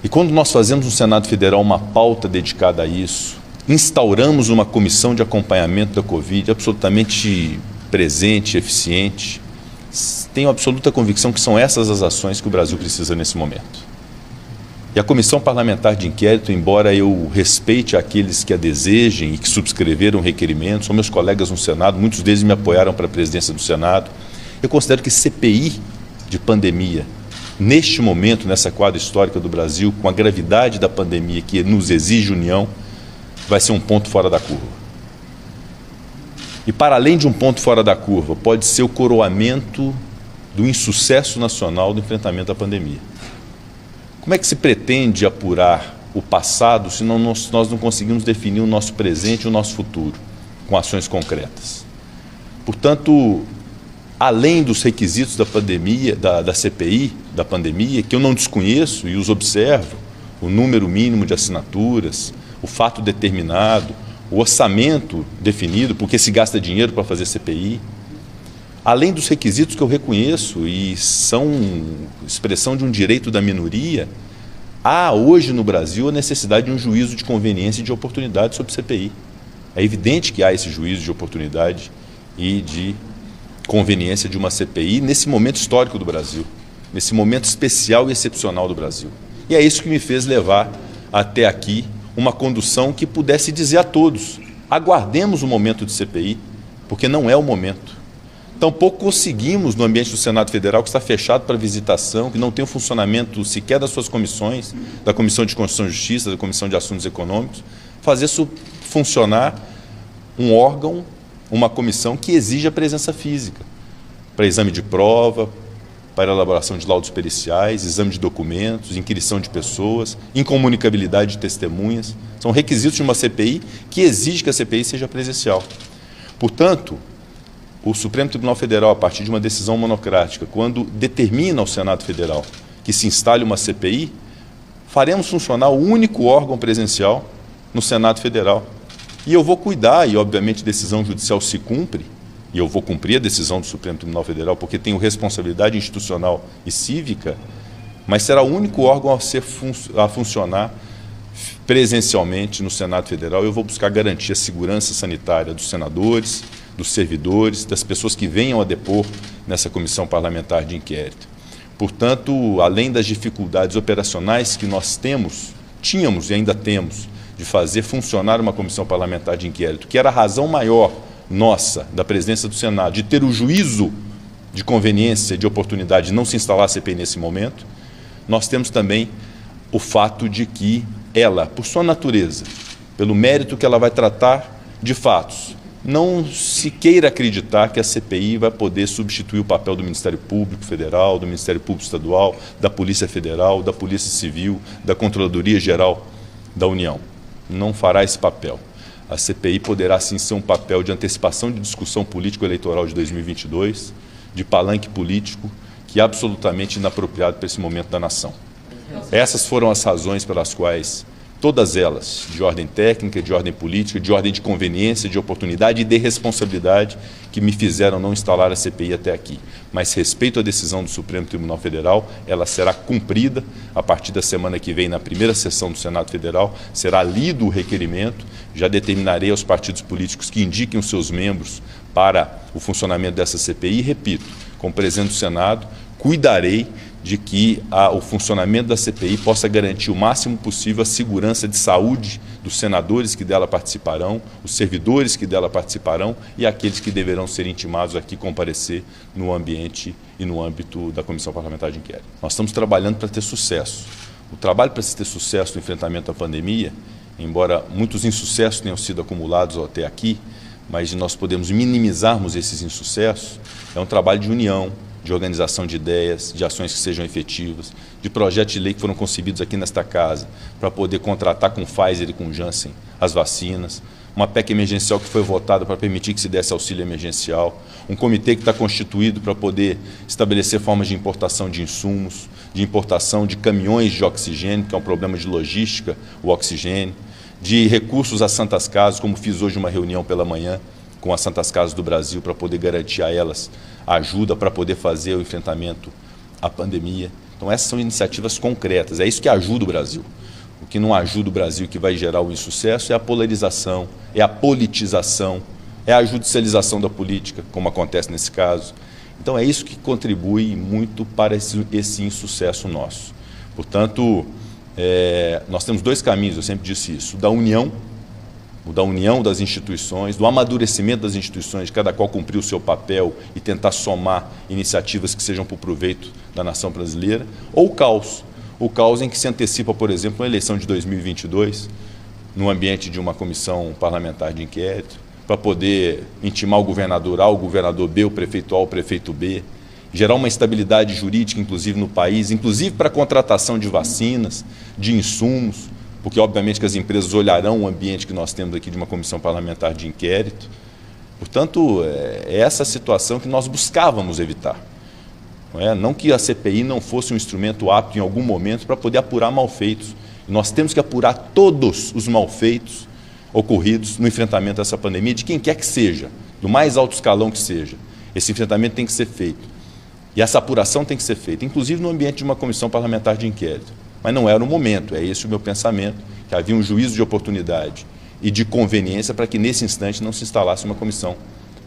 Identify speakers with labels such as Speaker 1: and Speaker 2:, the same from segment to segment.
Speaker 1: E quando nós fazemos no Senado Federal uma pauta dedicada a isso, instauramos uma comissão de acompanhamento da Covid absolutamente presente, eficiente, tenho absoluta convicção que são essas as ações que o Brasil precisa nesse momento. E a Comissão Parlamentar de Inquérito, embora eu respeite aqueles que a desejem e que subscreveram requerimentos, são meus colegas no Senado, muitos deles me apoiaram para a presidência do Senado, eu considero que CPI de pandemia, neste momento, nessa quadra histórica do Brasil, com a gravidade da pandemia que nos exige união, vai ser um ponto fora da curva. E para além de um ponto fora da curva, pode ser o coroamento do insucesso nacional do enfrentamento à pandemia. Como é que se pretende apurar o passado se nós não conseguimos definir o nosso presente e o nosso futuro com ações concretas? Portanto, além dos requisitos da pandemia, da CPI, da pandemia, que eu não desconheço e os observo, o número mínimo de assinaturas, o fato determinado, o orçamento definido, porque se gasta dinheiro para fazer CPI, além dos requisitos que eu reconheço e são expressão de um direito da minoria, há hoje no Brasil a necessidade de um juízo de conveniência e de oportunidade sobre CPI. É evidente que há esse juízo de oportunidade e de conveniência de uma CPI nesse momento histórico do Brasil, nesse momento especial e excepcional do Brasil. E é isso que me fez levar até aqui uma condução que pudesse dizer a todos: aguardemos o momento de CPI, porque não é o momento. Tampouco conseguimos, no ambiente do Senado Federal, que está fechado para visitação, que não tem o funcionamento sequer das suas comissões, da Comissão de Constituição e Justiça, da Comissão de Assuntos Econômicos, fazer funcionar um órgão, uma comissão que exige a presença física para exame de prova, para elaboração de laudos periciais, exame de documentos, inquirição de pessoas, incomunicabilidade de testemunhas. São requisitos de uma CPI que exige que a CPI seja presencial. Portanto, o Supremo Tribunal Federal, a partir de uma decisão monocrática, quando determina ao Senado Federal que se instale uma CPI, faremos funcionar o único órgão presencial no Senado Federal. E eu vou cuidar, e obviamente a decisão judicial se cumpre, e eu vou cumprir a decisão do Supremo Tribunal Federal, porque tenho responsabilidade institucional e cívica, mas será o único órgão a funcionar presencialmente no Senado Federal. Eu vou buscar garantir a segurança sanitária dos senadores, dos servidores, das pessoas que venham a depor nessa comissão parlamentar de inquérito. Portanto, além das dificuldades operacionais que nós tínhamos e ainda temos, de fazer funcionar uma comissão parlamentar de inquérito, que era a razão maior nossa, da presidência do Senado, de ter o juízo de conveniência e de oportunidade de não se instalar a CPI nesse momento, nós temos também o fato de que ela, por sua natureza, pelo mérito que ela vai tratar de fatos, não se queira acreditar que a CPI vai poder substituir o papel do Ministério Público Federal, do Ministério Público Estadual, da Polícia Federal, da Polícia Civil, da Controladoria Geral da União. Não fará esse papel. A CPI poderá sim ser um papel de antecipação de discussão político-eleitoral de 2022, de palanque político, que é absolutamente inapropriado para esse momento da nação. Essas foram as razões pelas quais, todas elas, de ordem técnica, de ordem política, de ordem de conveniência, de oportunidade e de responsabilidade, que me fizeram não instalar a CPI até aqui. Mas respeito à decisão do Supremo Tribunal Federal, ela será cumprida a partir da semana que vem, na primeira sessão do Senado Federal, será lido o requerimento, já determinarei aos partidos políticos que indiquem os seus membros para o funcionamento dessa CPI e, repito, como presidente do Senado, cuidarei de que o funcionamento da CPI possa garantir o máximo possível a segurança de saúde dos senadores que dela participarão, os servidores que dela participarão e aqueles que deverão ser intimados aqui comparecer no ambiente e no âmbito da Comissão Parlamentar de Inquérito. Nós estamos trabalhando para ter sucesso. O trabalho para se ter sucesso no enfrentamento à pandemia, embora muitos insucessos tenham sido acumulados até aqui, mas nós podemos minimizarmos esses insucessos, é um trabalho de união, de organização de ideias, de ações que sejam efetivas, de projetos de lei que foram concebidos aqui nesta casa para poder contratar com Pfizer e com Janssen as vacinas, uma PEC emergencial que foi votada para permitir que se desse auxílio emergencial, um comitê que está constituído para poder estabelecer formas de importação de insumos, de importação de caminhões de oxigênio, que é um problema de logística, o oxigênio, de recursos às Santas Casas, como fiz hoje uma reunião pela manhã com as Santas Casas do Brasil para poder garantir a elas ajuda para poder fazer o enfrentamento à pandemia. Então essas são iniciativas concretas, é isso que ajuda o Brasil. O que não ajuda o Brasil, que vai gerar o insucesso, é a polarização, é a politização, é a judicialização da política, como acontece nesse caso. Então é isso que contribui muito para esse insucesso nosso. Portanto, nós temos dois caminhos, eu sempre disse isso, o da união das instituições, do amadurecimento das instituições, de cada qual cumprir o seu papel e tentar somar iniciativas que sejam para o proveito da nação brasileira, ou o caos em que se antecipa, por exemplo, a eleição de 2022, no ambiente de uma comissão parlamentar de inquérito, para poder intimar o governador A, o governador B, o prefeito A, o prefeito B, gerar uma estabilidade jurídica, inclusive no país, inclusive para a contratação de vacinas, de insumos, porque obviamente que as empresas olharão o ambiente que nós temos aqui de uma comissão parlamentar de inquérito. Portanto, é essa situação que nós buscávamos evitar. Não que a CPI não fosse um instrumento apto em algum momento para poder apurar malfeitos. E nós temos que apurar todos os malfeitos ocorridos no enfrentamento a essa pandemia, de quem quer que seja, do mais alto escalão que seja. Esse enfrentamento tem que ser feito. E essa apuração tem que ser feita, inclusive no ambiente de uma comissão parlamentar de inquérito. Mas não era o momento, é esse o meu pensamento, que havia um juízo de oportunidade e de conveniência para que nesse instante não se instalasse uma comissão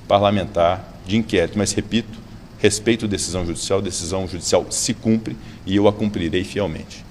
Speaker 1: parlamentar de inquérito. Mas, repito, respeito a decisão judicial se cumpre e eu a cumprirei fielmente.